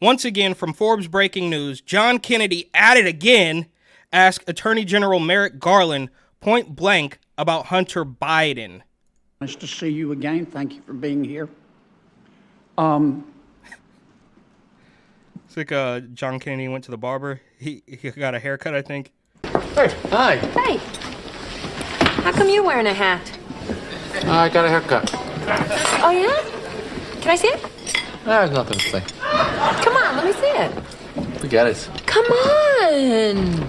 Once again, from Forbes breaking news, John Kennedy at it again, asked Attorney General Merrick Garland point blank about Hunter Biden. Nice to see you again. Thank you for being here. It's like John Kennedy went to the barber. He got a haircut, I think. Hey. Hi. Hey, how come you're wearing a hat? I got a haircut. Oh, yeah? Can I see it? There's nothing to say. Come on, let me see it. Forget it. Come on.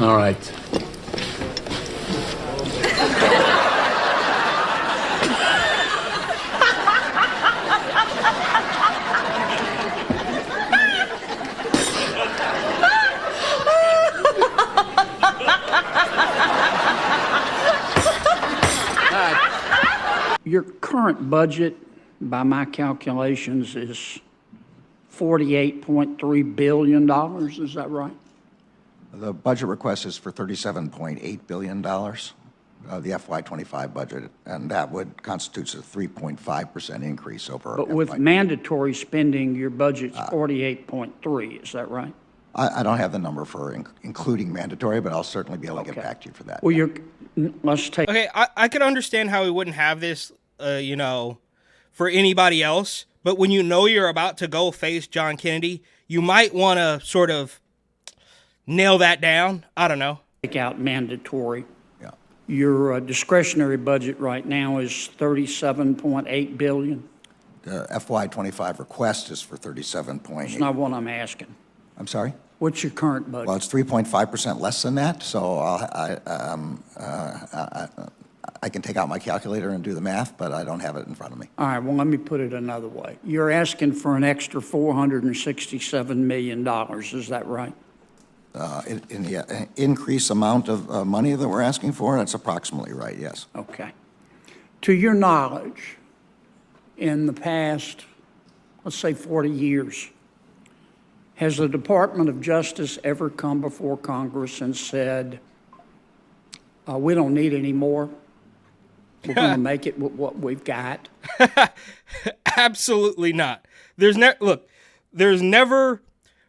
All right. Your current budget, by my calculations, is $48.3 billion. Is that right? The budget request is for $37.8 billion, the FY25 budget, and that would constitute a 3.5% increase over. But with mandatory spending, your budget's 48.3. Is that right? I don't have the number for including mandatory, but I'll certainly be able to get back to you for that. Well, let's take. Okay, I could understand how we wouldn't have this, for anybody else. But when you know you're about to go face John Kennedy, you might want to sort of nail that down. I don't know. Take out mandatory. Yeah. Your discretionary budget right now is $37.8 billion. The FY25 request is for 37.8. That's not what I'm asking. I'm sorry? What's your current budget? Well, it's 3.5% less than that, so I can take out my calculator and do the math, but I don't have it in front of me. All right, well, let me put it another way. You're asking for an extra $467 million. Is that right? In the increased amount of money that we're asking for, that's approximately right, yes. Okay. To your knowledge, in the past, let's say 40 years, has the Department of Justice ever come before Congress and said, we don't need any more? We're going to make it with what we've got? Absolutely not. There's never,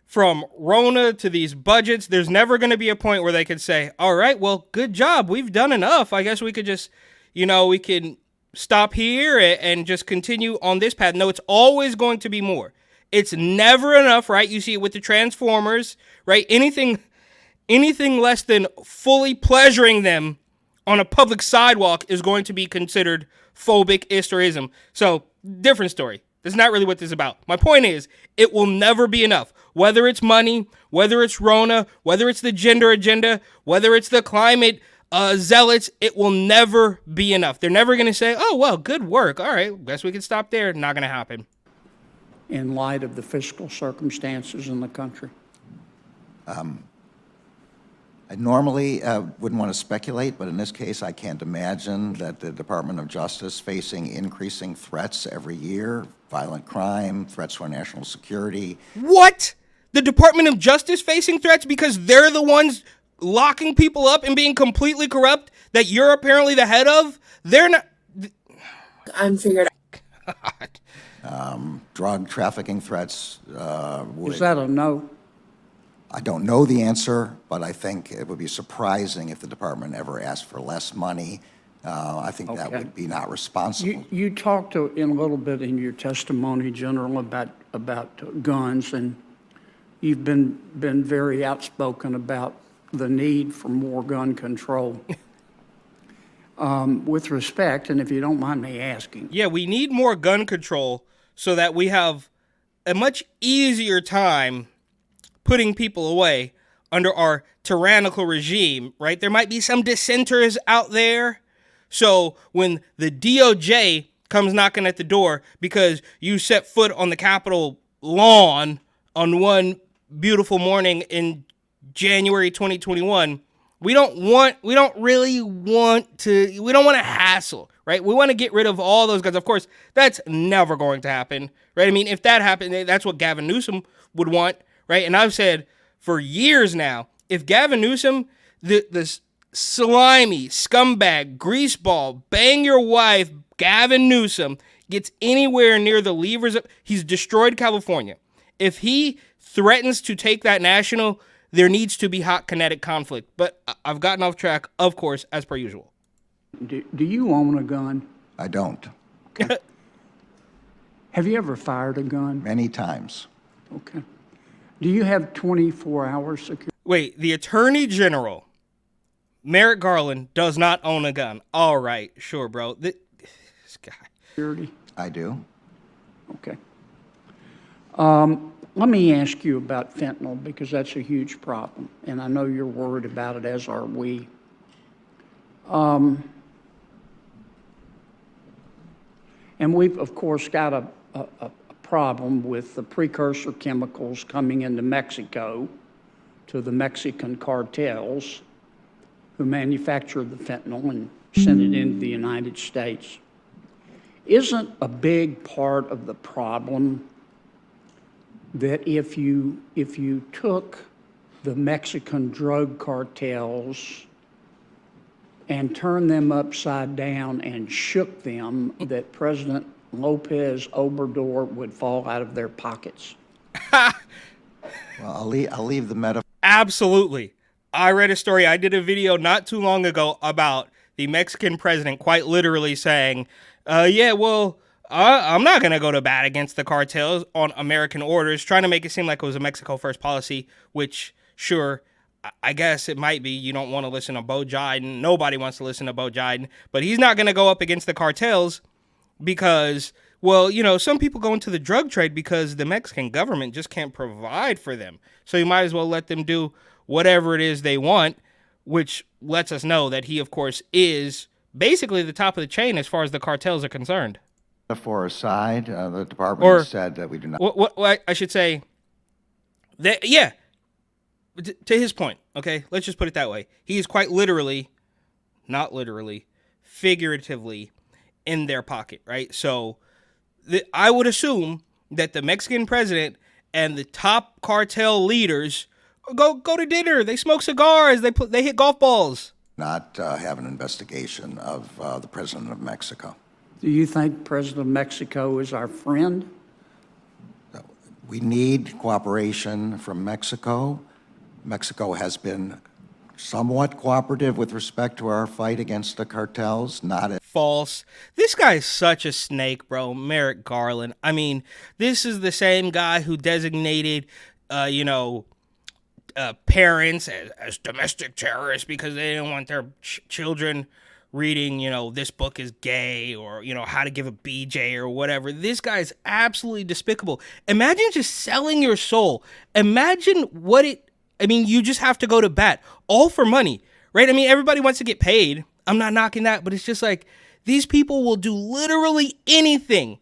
from Rona to these budgets, there's never going to be a point where they could say, all right, well, good job. We've done enough. I guess we could just, we can stop here and just continue on this path. No, it's always going to be more. It's never enough, right? You see it with the Transformers, right? Anything less than fully pleasuring them on a public sidewalk is going to be considered phobic istorism. So, different story. That's not really what this is about. My point is, it will never be enough. Whether it's money, whether it's Rona, whether it's the gender agenda, whether it's the climate zealots, it will never be enough. They're never going to say, oh, well, good work. All right, guess we can stop there. Not going to happen. In light of the fiscal circumstances in the country? I normally wouldn't want to speculate, but in this case, I can't imagine that the Department of Justice, facing increasing threats every year, violent crime, threats to our national security. What? The Department of Justice facing threats because they're the ones locking people up and being completely corrupt that you're apparently the head of? They're not. I'm figured. God. Drug trafficking threats. Is that a no? I don't know the answer, but I think it would be surprising if the department ever asked for less money. I think that would be not responsible. You talked in a little bit in your testimony, General, about guns, and you've been very outspoken about the need for more gun control. With respect, and if you don't mind me asking. Yeah, we need more gun control so that we have a much easier time putting people away under our tyrannical regime, right? There might be some dissenters out there. So when the DOJ comes knocking at the door because you set foot on the Capitol lawn on one beautiful morning in January 2021, we don't want to hassle, right? We want to get rid of all those guns. Of course, that's never going to happen, right? I mean, if that happened, that's what Gavin Newsom would want, right? And I've said for years now, if Gavin Newsom, the slimy, scumbag, greaseball, bang your wife, Gavin Newsom, gets anywhere near the levers, he's destroyed California. If he threatens to take that national, there needs to be hot kinetic conflict. But I've gotten off track, of course, as per usual. Do you own a gun? I don't. Have you ever fired a gun? Many times. Okay. Do you have 24-hour security? Wait, the Attorney General, Merrick Garland, does not own a gun. All right, sure, bro. This guy. I do. Okay. Let me ask you about fentanyl, because that's a huge problem, and I know you're worried about it, as are we. And we've, of course, got a problem with the precursor chemicals coming into Mexico to the Mexican cartels who manufacture the fentanyl and send it into the United States. Isn't a big part of the problem that if you took the Mexican drug cartels and turned them upside down and shook them, that President Lopez Obrador would fall out of their pockets? Well, I'll leave the metaphor. Absolutely. I read a story. I did a video not too long ago about the Mexican president quite literally saying, I'm not going to go to bat against the cartels on American orders, trying to make it seem like it was a Mexico first policy, which, sure, I guess it might be. You don't want to listen to Bo Jiden. Nobody wants to listen to Bo Jiden. But he's not going to go up against the cartels because, some people go into the drug trade because the Mexican government just can't provide for them. So you might as well let them do whatever it is they want, which lets us know that he, of course, is basically the top of the chain as far as the cartels are concerned. Metaphor aside, the department said that we do not. What I should say, that, yeah, to his point, okay, let's just put it that way. He is quite literally, not literally, figuratively in their pocket, right? So I would assume that the Mexican president and the top cartel leaders go to dinner. They smoke cigars. They hit golf balls. Not have an investigation of the president of Mexico. Do you think President of Mexico is our friend? We need cooperation from Mexico. Mexico has been somewhat cooperative with respect to our fight against the cartels, not false. This guy is such a snake, bro. Merrick Garland. I mean, this is the same guy who designated, parents as domestic terrorists because they didn't want their children reading, this book is gay or, how to give a BJ or whatever. This guy is absolutely despicable. Imagine just selling your soul. Imagine you just have to go to bat, all for money, right? I mean, everybody wants to get paid. I'm not knocking that, but it's just like these people will do literally anything.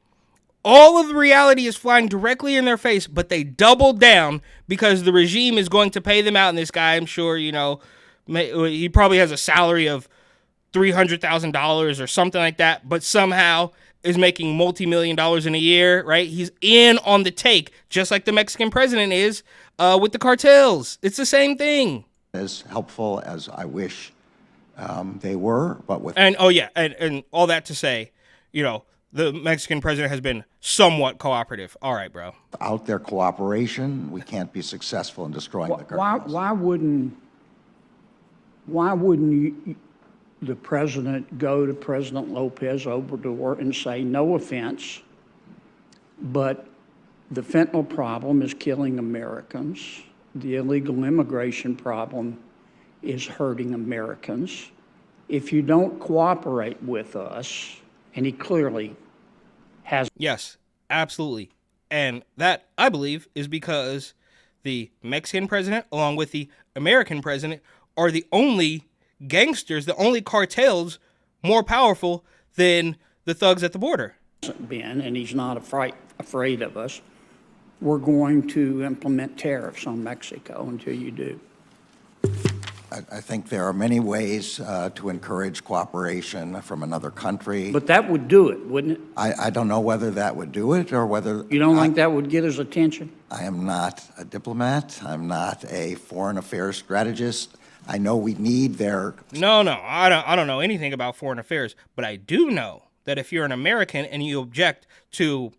All of the reality is flying directly in their face, but they double down because the regime is going to pay them out. And this guy, I'm sure, he probably has a salary of $300,000 or something like that, but somehow is making multi-million dollars in a year, right? He's in on the take, just like the Mexican president is with the cartels. It's the same thing. as helpful as I wish they were, but with... And all that to say, the Mexican president has been somewhat cooperative. All right, bro. Without their cooperation, we can't be successful in destroying the cartels. Why wouldn't the president go to President Lopez Obrador and say, no offense, but the fentanyl problem is killing Americans. The illegal immigration problem is hurting Americans. If you don't cooperate with us, and he clearly has. Yes, absolutely. And that, I believe, is because the Mexican president, along with the American president, are the only gangsters, the only cartels more powerful than the thugs at the border. Been, and he's not afraid of us. We're going to implement tariffs on Mexico until you do. I think there are many ways to encourage cooperation from another country. But that would do it, wouldn't it? I don't know whether that would do it or whether... You don't think that would get his attention? I am not a diplomat. I'm not a foreign affairs strategist. I know we need their... No, I don't know anything about foreign affairs, but I do know that if you're an American and you object to,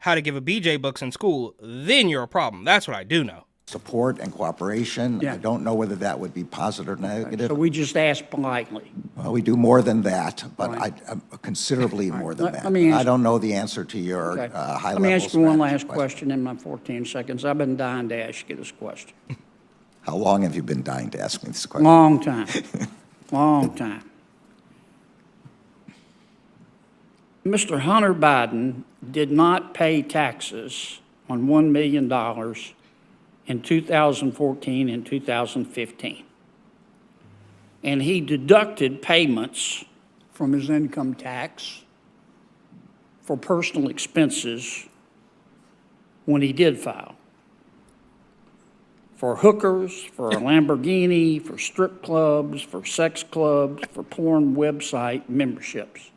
how to give a BJ books in school, then you're a problem. That's what I do know. Support and cooperation. Yeah. I don't know whether that would be positive or negative. So we just ask politely. Well, we do more than that, but Right. considerably more than that. let me I ask- don't know the answer to your Okay. high-level Let me ask you one strategy last question in my 14 seconds. I've been dying to ask you this question. How long have you been dying to ask me this question? Long time. Long time. Mr. Hunter Biden did not pay taxes on $1 million in 2014 and 2015. And he deducted payments from his income tax for personal expenses when he did file. For hookers, for a Lamborghini, for strip clubs, for sex clubs, for porn website memberships.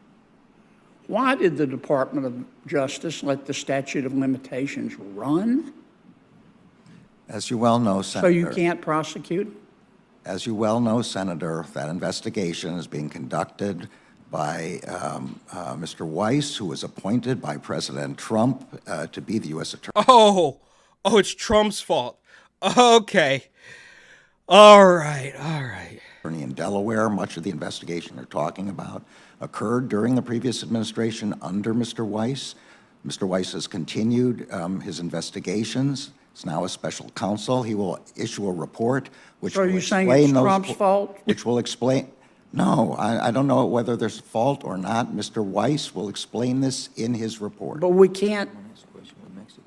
Why did the Department of Justice let the statute of limitations run? As you well know, So Senator. you can't prosecute? As you well know, Senator, that investigation is being conducted by Mr. Weiss, who was appointed by President Trump to be the U.S. Attorney. Oh, it's Trump's fault. Okay. All right. In Delaware. Much of the investigation they're talking about occurred during the previous administration under Mr. Weiss. Mr. Weiss has continued his investigations. He's now a special counsel. He will issue a report which So are will you saying explain it's those. Trump's fault? Which will explain. No, I don't know whether there's fault or not. Mr. Weiss will explain this in his report. But we can't.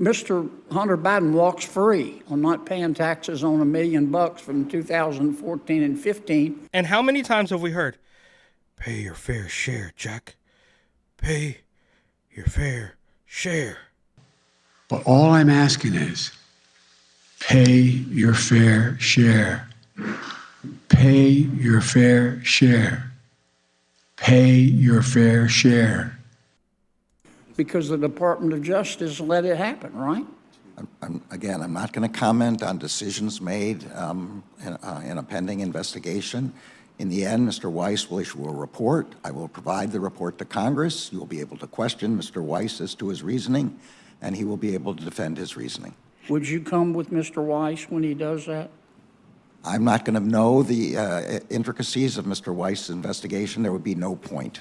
Mr. Hunter Biden walks free on not paying taxes on $1 million from 2014 and 15. And how many times have we heard, pay your fair share, Jack? Pay your fair share. But all I'm asking is pay your fair share. Pay your fair share. Pay your fair share. Because the Department of Justice let it happen, right? Again, I'm not going to comment on decisions made in a pending investigation. In the end, Mr. Weiss will issue a report. I will provide the report to Congress. You will be able to question Mr. Weiss as to his reasoning, and he will be able to defend his reasoning. Would you come with Mr. Weiss when he does that? I'm not going to know the intricacies of Mr. Weiss' investigation. There would be no point.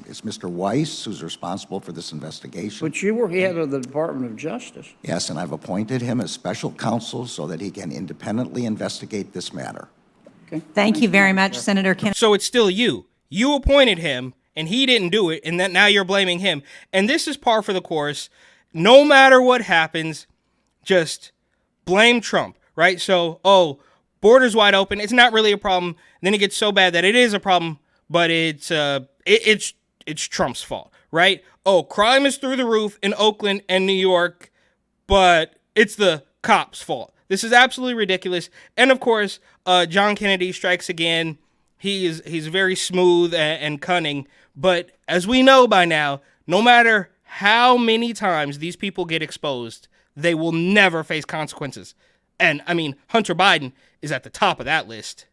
It's Mr. Weiss who's responsible for this investigation. But you were head of the Department of Justice. Yes, and I've appointed him as special counsel so that he can independently investigate this matter. Okay. Thank you very much, Senator Kennedy. So it's still you. You appointed him, and he didn't do it, and that now you're blaming him. And this is par for the course. No matter what happens, just blame Trump, right? So, border's wide open. It's not really a problem. Then it gets so bad that it is a problem, but it's Trump's fault, right? Oh, crime is through the roof in Oakland and New York, but it's the cops' fault. This is absolutely ridiculous. And of course, John Kennedy strikes again. He's very smooth and cunning, but as we know by now, no matter how many times these people get exposed, they will never face consequences. And I mean, Hunter Biden is at the top of that list.